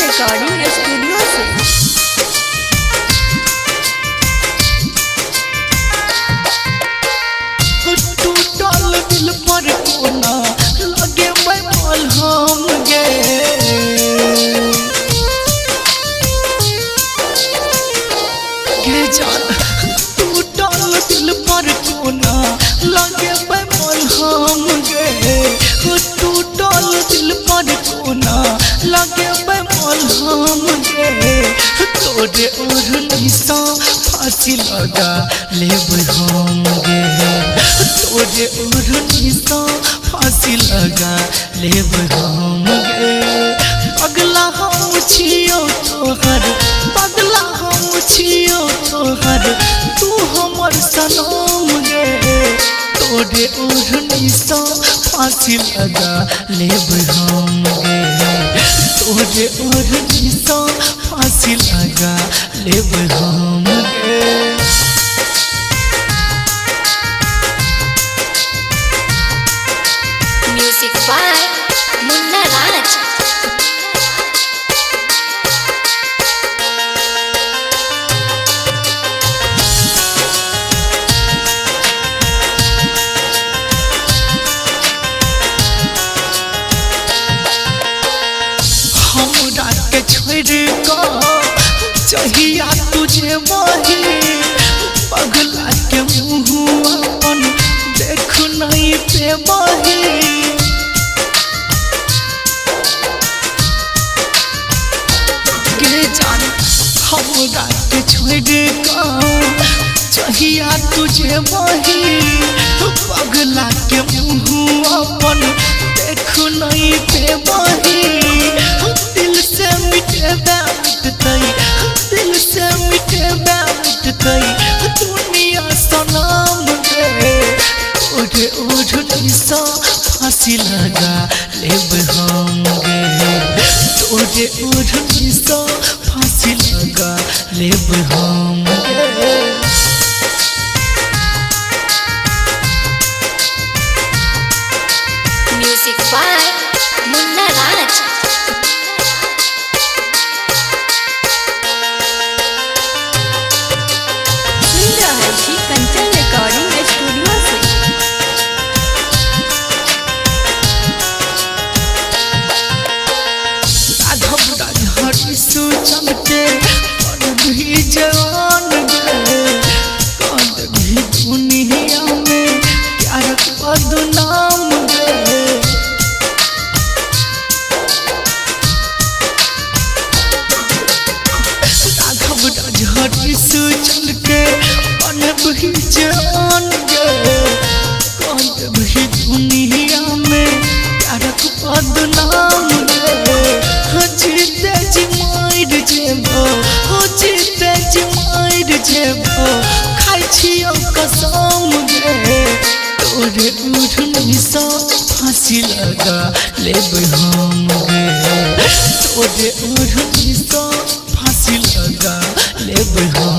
Recording studio से। टूटल दिल पर कोना लगे बैठल हम गे जान। टूटल दिल पर कोना लगे बैठल हम गे। टूटल दिल पर कोना लगे बैठल हम गे। तोरे ओढ़नी सा फांसी लगा लेब हम गे। तोरे ओढ़नी सा फांसी लगा लेब हम गे। पगला हम छियो तोहर, पगला हम छियो तोहर, तू हमर सनम गे। तोरे ओढ़नी सा फांसी लगा लेब हम गे। तोरे ओढ़नी सा फांसी लगा लेब हम गे। म्यूजिक बाय मुन्ना राज। हमरा के छोड़ चाहिया तुझे वही पगला के मुँह अपन देख नहीं पे वही। गे जान हमरा के छोड़ चाहिया तुझे वही पगला के मुँह अपन देख नहीं पे वही। दिल से मिटे मिटतई, दिल से मिटे मिटतई दुनिया सनम गे। तोरे ओढ़नी सा फांसी लगा लेब हम गे। तोरे ओढ़नी सा फांसी लगा लेब हम गे। म्यूजिक बाय मुन्ना राज। सुन रहा थी कंचन रिकॉर्डिंग स्टूडियो से। राघव राजहरी सूचन के कर भी जवान गे। कर भी दुनिया में प्यार बदनाम गे। राघव राजहरी सूचन के कर भी जवान गे। कर भी दुनिया में प्यार बदनाम गे। जीते जी मार जेबो, जीते जी मार जेबो खाई छियो कसम गे। तोरे ओढ़नी सा फांसी लगा लेब हम गे। तोरे ओढ़नी सा फांसी लगा लेब हम